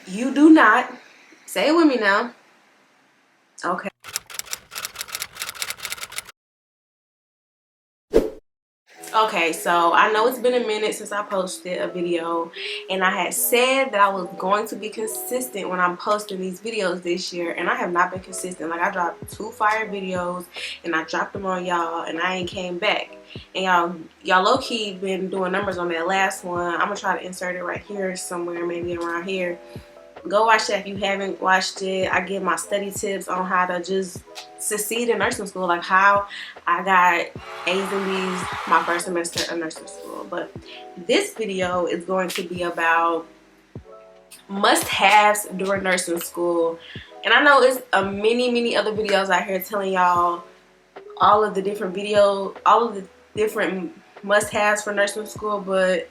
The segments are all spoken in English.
You do not. Say it with me now. Okay. Okay, so I know it's been a minute since I posted a video, and I had said that I was going to be consistent when I'm posting these videos this year, and I have not been consistent. Like, I dropped 2 fire videos and I dropped them on y'all, and I ain't came back. And y'all low-key been doing numbers on that last one. I'm gonna try to insert it right here somewhere, maybe around here. Go watch that if you haven't watched it. I give my study tips on how to just succeed in nursing school, like how I got A's and B's my first semester of nursing school. But this video is going to be about must-haves during nursing school. And I know it's many other videos out here telling y'all all of the different must-haves for nursing school, but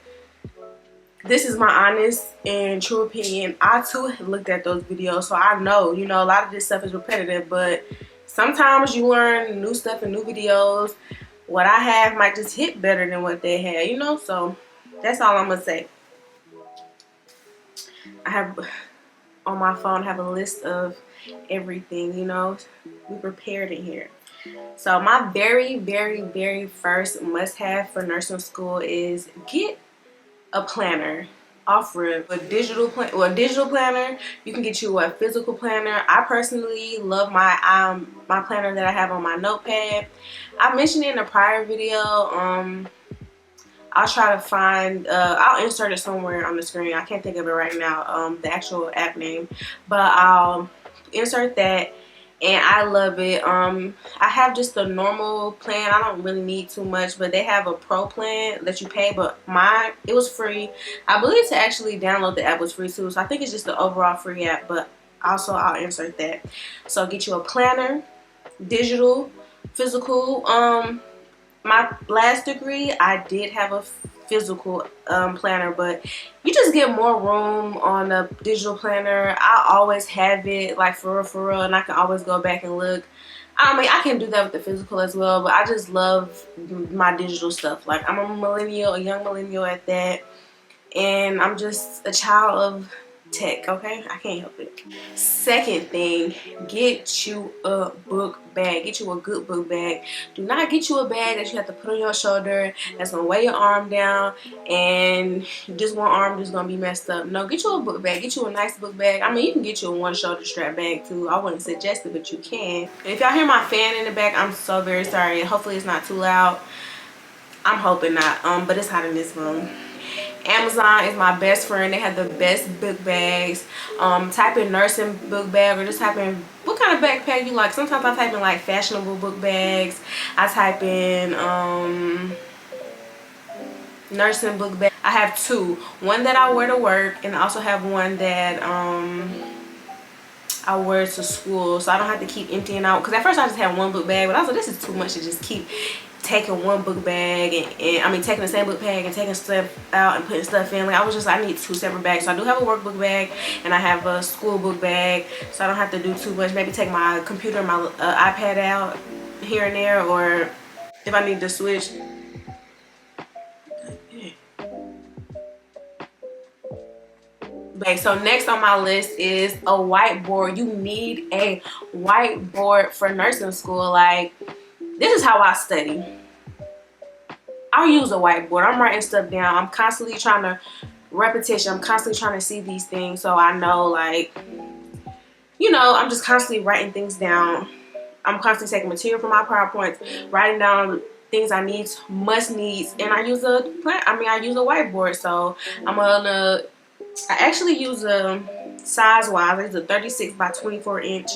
this is my honest and true opinion. I too looked at those videos, so I know, you know, a lot of this stuff is repetitive, but sometimes you learn new stuff in new videos. What I have might just hit better than what they had, you know, so that's all I'm gonna say. I have on my phone, I have a list of everything, you know, we prepared in here. So my very first must-have for nursing school is get a planner. Offer a digital planner. You can get you a physical planner. I personally love my my planner that I have on my notepad. I mentioned it in a prior video. I'll try to find I'll insert it somewhere on the screen. I can't think of it right now, the actual app name, but I'll insert that. And I love it. I have just a normal plan. I don't really need too much, but they have a pro plan that you pay, but mine, it was free. I believe to actually download the app was free too, so I think it's just the overall free app, but also I'll insert that. So get you a planner, digital, physical. My last degree, I did have a physical planner, but you just get more room on a digital planner. I always have it, like, for real, and I can always go back and look. I mean, I can do that with the physical as well, but I just love my digital stuff. Like, I'm a millennial, a young millennial at that, and I'm just a child of tech, okay? I can't help it. Second thing, get you a book bag. Get you a good book bag. Do not get you a bag that you have to put on your shoulder that's gonna weigh your arm down and just one arm just gonna be messed up. No, get you a book bag. Get you a nice book bag. I mean, you can get you a one shoulder strap bag too. I wouldn't suggest it, but you can. And if y'all hear my fan in the back, I'm so very sorry. Hopefully it's not too loud. I'm hoping not, but it's hot in this room. Amazon is my best friend. They have the best book bags. Type in nursing book bag, or just type in what kind of backpack you like. Sometimes I type in like fashionable book bags. I type in nursing book bag. I have 2. One that I wear to work, and I also have one that I wear to school, so I don't have to keep emptying out. Because at first I just had one book bag, but I was like, this is too much to just keep taking one book bag and I mean taking the same book bag and taking stuff out and putting stuff in. Like, I need 2 separate bags. So I do have a workbook bag and I have a school book bag, so I don't have to do too much. Maybe take my computer and my iPad out here and there, or if I need to switch. Okay, so next on my list is a whiteboard. You need a whiteboard for nursing school. Like, this is how I study. I use a whiteboard. I'm writing stuff down. I'm constantly trying to repetition. I'm constantly trying to see these things, so I know, like, you know, I'm just constantly writing things down. I'm constantly taking material from my PowerPoints, writing down things I need, must needs, and I use a whiteboard. So I actually use a size-wise. It's a 36 by 24 inch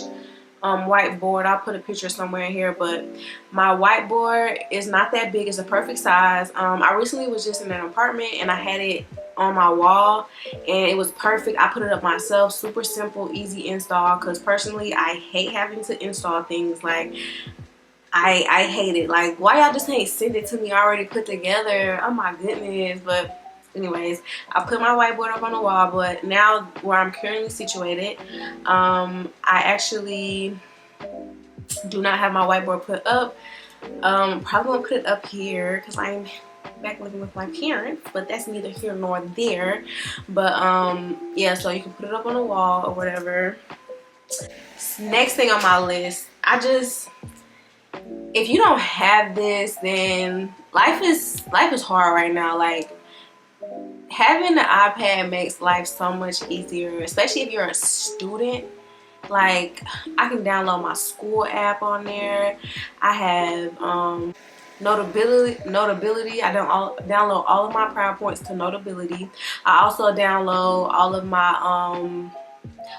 whiteboard. I'll put a picture somewhere in here, but my whiteboard is not that big. It's a perfect size. I recently was just in an apartment and I had it on my wall and it was perfect. I put it up myself. Super simple, easy install, because personally I hate having to install things. Like, I hate it. Like, why y'all just ain't send it to me already put together? Oh my goodness. But anyways, I put my whiteboard up on the wall. But now where I'm currently situated, I actually do not have my whiteboard put up. Probably gonna put it up here because I'm back living with my parents, but that's neither here nor there. But yeah, so you can put it up on the wall or whatever. Next thing on my list, if you don't have this, then life is hard right now. Like, having the iPad makes life so much easier, especially if you're a student. Like, I can download my school app on there. I have Notability. I don't download all of my PowerPoints to Notability. I also download all of my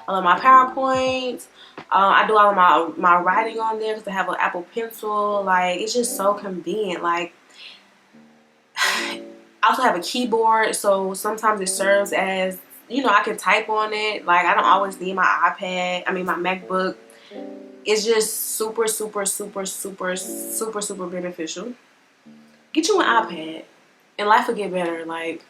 PowerPoints. I do all of my writing on there because I have an Apple Pencil. Like, it's just so convenient. Like, I also have a keyboard, so sometimes it serves as, you know, I can type on it. Like, I don't always need my my MacBook. It's just super beneficial. Get you an iPad and life will get better. Like,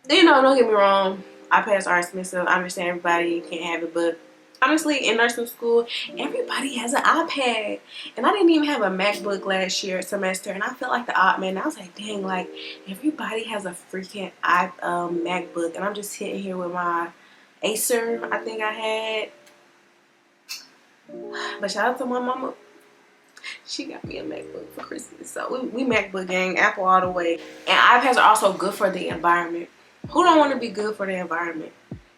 you know, don't get me wrong, iPads are expensive. I understand everybody can't have it, but honestly, in nursing school, everybody has an iPad. And I didn't even have a MacBook last semester, and I felt like the odd man. I was like, dang, like, everybody has a freaking MacBook, and I'm just sitting here with my Acer, I think I had. But shout out to my mama. She got me a MacBook for Christmas. So we MacBook gang, Apple all the way. And iPads are also good for the environment. Who don't want to be good for the environment?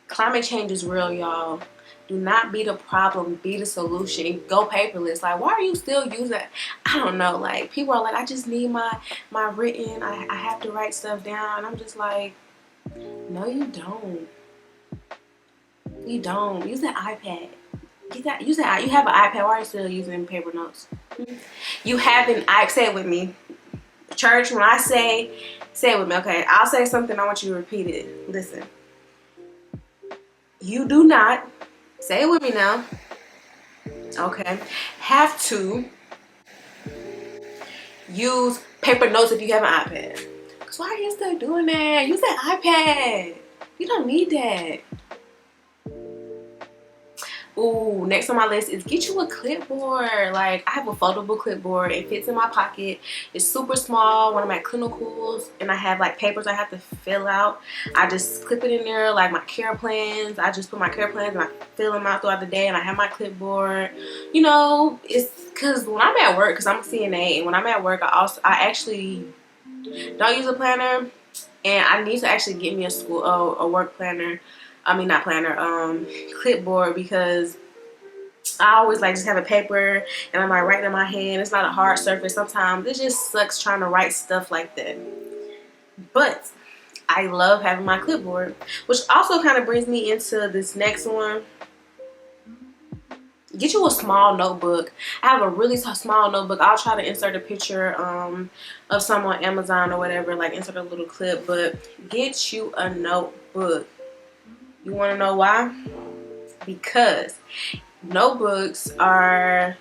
Climate change is real, y'all. Do not be the problem, be the solution. Go paperless. Like, why are you still using, I don't know, like, people are like, I just need my written, I have to write stuff down. And I'm just like, no, you don't. You don't. Use that iPad. Use that. You have an iPad. Why are you still using paper notes? You have an iPad. Say it with me. Church, when I say it with me, okay? I'll say something. I want you to repeat it. Listen. You do not, say it with me now, okay, have to use paper notes if you have an iPad. Because why are you still doing that? Use that iPad. You don't need that. Ooh, next on my list is get you a clipboard. Like, I have a foldable clipboard. It fits in my pocket. It's super small when I'm at clinicals and I have like papers I have to fill out. I just clip it in there, like my care plans. I just put my care plans and I fill them out throughout the day, and I have my clipboard. You know, it's because when I'm at work, because I'm a CNA, and when I'm at work, I actually don't use a planner, and I need to actually get me a work planner. I mean, not planner, clipboard, because I always like just have a paper and I'm like writing in my hand. It's not a hard surface. Sometimes it just sucks trying to write stuff like that. But I love having my clipboard, which also kind of brings me into this next one. Get you a small notebook. I have a really small notebook. I'll try to insert a picture of some on Amazon or whatever, like insert a little clip, but get you a notebook. You want to know why? Because notebooks are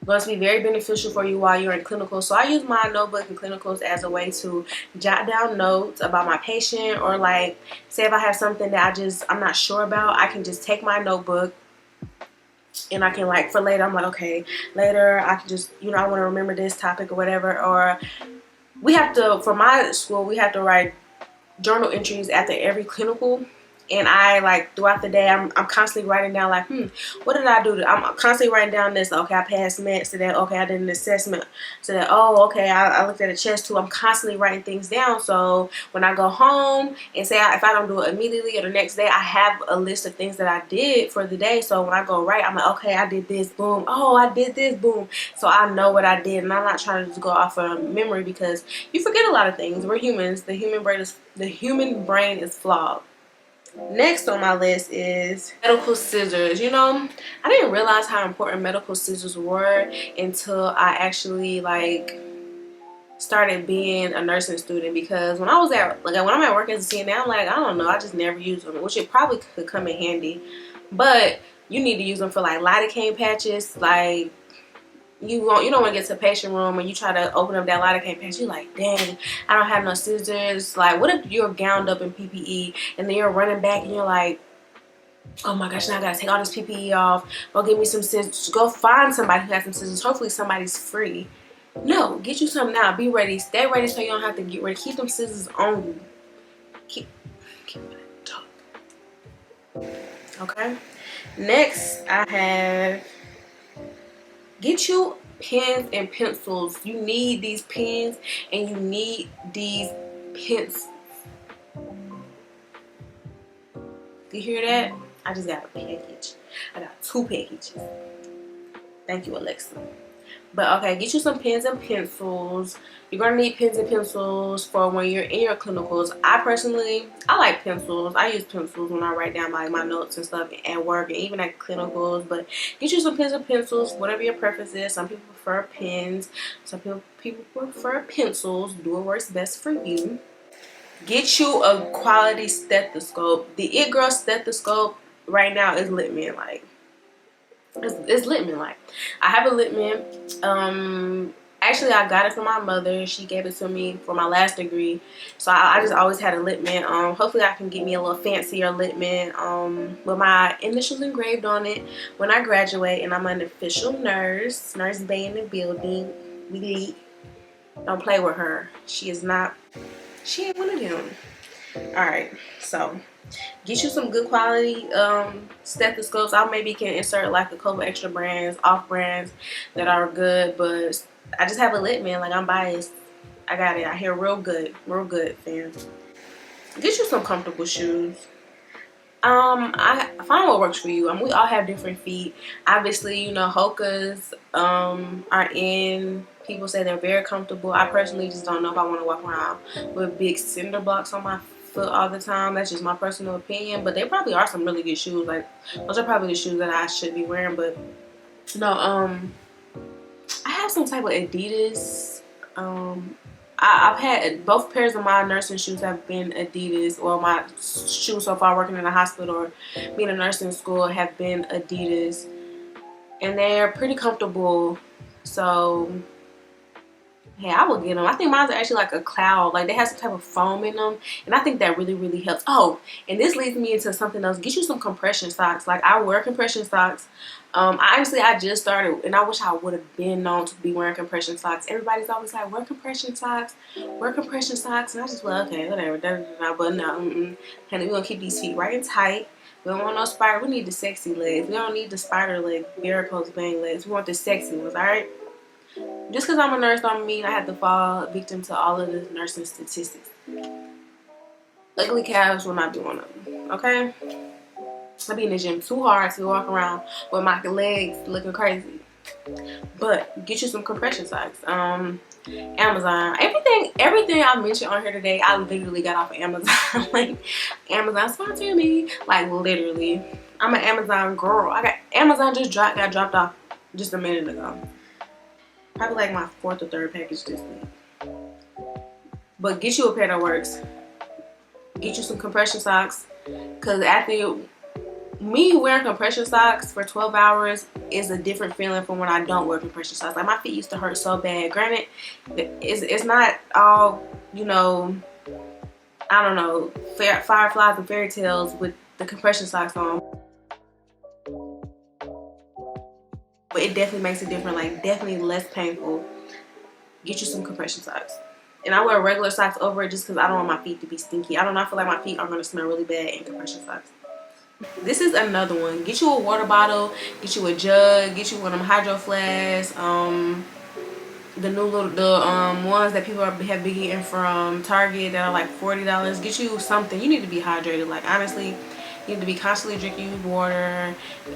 going to be very beneficial for you while you're in clinical. So I use my notebook in clinicals as a way to jot down notes about my patient, or like, say if I have something that I'm not sure about, I can just take my notebook and I can, like, for later, I'm like, okay, later I can just, you know, I want to remember this topic or whatever. Or for my school, we have to write journal entries after every clinical. And I, like, throughout the day, I'm constantly writing down, like, what did I do? I'm constantly writing down this. Okay, I passed meds today. Okay, I did an assessment. So that, oh, okay, I looked at a chest too. I'm constantly writing things down. So when I go home and say if I don't do it immediately or the next day, I have a list of things that I did for the day. So when I go write, I'm like, okay, I did this, boom. Oh, I did this, boom. So I know what I did, and I'm not trying to just go off of memory, because you forget a lot of things. We're humans. The human brain is flawed. Next on my list is medical scissors. You know, I didn't realize how important medical scissors were until I actually, like, started being a nursing student. Because when I'm at work as a CNA, I'm like, I don't know, I just never use them, which it probably could come in handy. But you need to use them for, like, lidocaine patches. Like, you don't want to get to the patient room and you try to open up that lidocaine patch. You're like, dang, I don't have no scissors. Like, what if you're gowned up in PPE and then you're running back and you're like, oh my gosh, now I gotta take all this PPE off. Go get me some scissors. Go find somebody who has some scissors. Hopefully somebody's free. No, get you some now. Be ready. Stay ready so you don't have to get ready. Keep them scissors on you. Keep okay. Next, I have get you pens and pencils. You need these pens and you need these pencils. You hear that? I just got a package. I got 2 packages. Thank you, Alexa. But okay, get you some pens and pencils. You're gonna need pens and pencils for when you're in your clinicals. I like pencils. I use pencils when I write down like my notes and stuff at work and even at clinicals. But get you some pens and pencils, whatever your preference is. Some people prefer pens. Some people prefer pencils. Do what works best for you. Get you a quality stethoscope. The It Girl stethoscope right now is lit man like. It's Littman like. I have a Littman. Actually I got it from my mother. She gave it to me for my last degree. So I just always had a Littman. Hopefully I can get me a little fancier Littman with my initials engraved on it when I graduate and I'm an official nurse. Nurse Bay in the building. We lead. Don't play with her. She ain't one of them. Alright, so get you some good quality stethoscopes. I maybe can insert like a couple extra brands, off brands that are good, but I just have a Littman. Like, I'm biased. I got it. I hear real good, fam. Get you some comfortable shoes. I find what works for you. We all have different feet. Obviously, you know, Hoka's are in. People say they're very comfortable. I personally just don't know if I want to walk around with big cinder blocks on my foot all the time. That's just my personal opinion. But they probably are some really good shoes. Like, those are probably the shoes that I should be wearing. But no, I have some type of Adidas. I've had both pairs of my nursing shoes have been Adidas, or my shoes so far working in the hospital or being in nursing school have been Adidas, and they're pretty comfortable. So hey, I will get them. I think mine are actually like a cloud. Like, they have some type of foam in them. And I think that really, really helps. Oh, and this leads me into something else. Get you some compression socks. Like, I wear compression socks. Honestly, I just started. And I wish I would have been known to be wearing compression socks. Everybody's always like, wear compression socks. Wear compression socks. And I just, well, okay, whatever. But no, honey, we're going to keep these feet right and tight. We don't want no spider. We need the sexy legs. We don't need the spider leg, varicose vein legs. We want the sexy ones, all right? Just because I'm a nurse don't mean I have to fall victim to all of the nursing statistics. Ugly calves will not be one of them, okay? I be in the gym too hard to walk around with my legs looking crazy. But get you some compression socks. Amazon. Everything I mentioned on here today, I literally got off of Amazon. Like, Amazon sponsored me. Like, literally. I'm an Amazon girl. Amazon just got dropped off just a minute ago. Probably like my 4th or 3rd package this week. But get you a pair that works. Get you some compression socks. Because after me wearing compression socks for 12 hours is a different feeling from when I don't wear compression socks. Like, my feet used to hurt so bad. Granted, it's not all, you know, I don't know, fireflies and fairy tales with the compression socks on. But it definitely makes it different, like definitely less painful. Get you some compression socks. And I wear regular socks over it just because I don't want my feet to be stinky. I don't know, I feel like my feet are going to smell really bad in compression socks. This is another one. Get you a water bottle, get you a jug, get you one of them hydro flasks, the new ones that people have been getting from Target that are like $40. Get you something. You need to be hydrated. Like, honestly, you need to be constantly drinking water.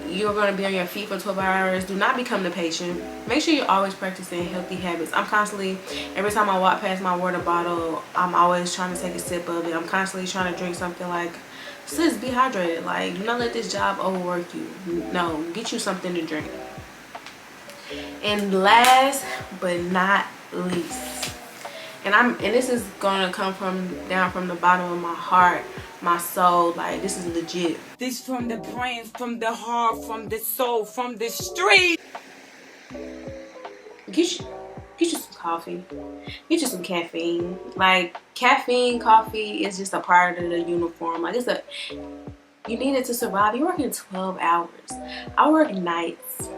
You're going to be on your feet for 12 hours. Do not become the patient. Make sure you're always practicing healthy habits. I'm constantly, every time I walk past my water bottle, I'm always trying to take a sip of it. I'm constantly trying to drink something. Like, sis, be hydrated. Like, do not let this job overwork you. No, get you something to drink. And last but not least, and this is gonna come down from the bottom of my heart, my soul. Like, this is legit. This from the brain, from the heart, from the soul, from the street. Get you some coffee. Get you some caffeine. Like, caffeine, coffee is just a part of the uniform. Like, you need it to survive. You're working 12 hours. I work nights.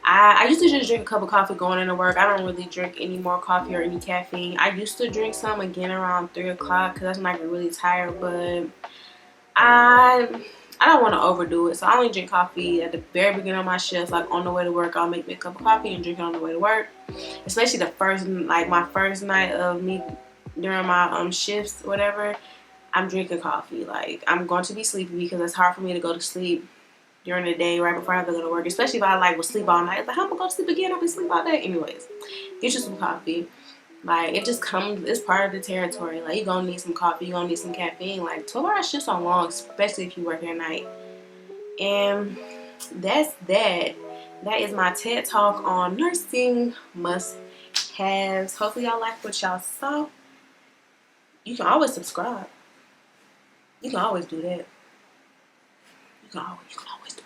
I used to just drink a cup of coffee going into work. I don't really drink any more coffee or any caffeine. I used to drink some again around 3 o'clock because that's when I get really tired, but I I don't want to overdo it. So I only drink coffee at the very beginning of my shifts. Like on the way to work, I'll make me a cup of coffee and drink it on the way to work. Especially the first, like my first night of me during my shifts, whatever. I'm drinking coffee. Like I'm going to be sleepy because it's hard for me to go to sleep during the day right before I have to go to work. Especially if I like will sleep all night. It's like how am I gonna go to sleep again? I'll be asleep all day. Anyways, get you some coffee. Like it just comes, it's part of the territory. Like you're gonna need some coffee, you're gonna need some caffeine. Like 12-hour shifts are long, especially if you work at night. And that's that. That is my TED talk on nursing must haves. Hopefully y'all like what y'all saw. You can always subscribe. You can always do that. You can always do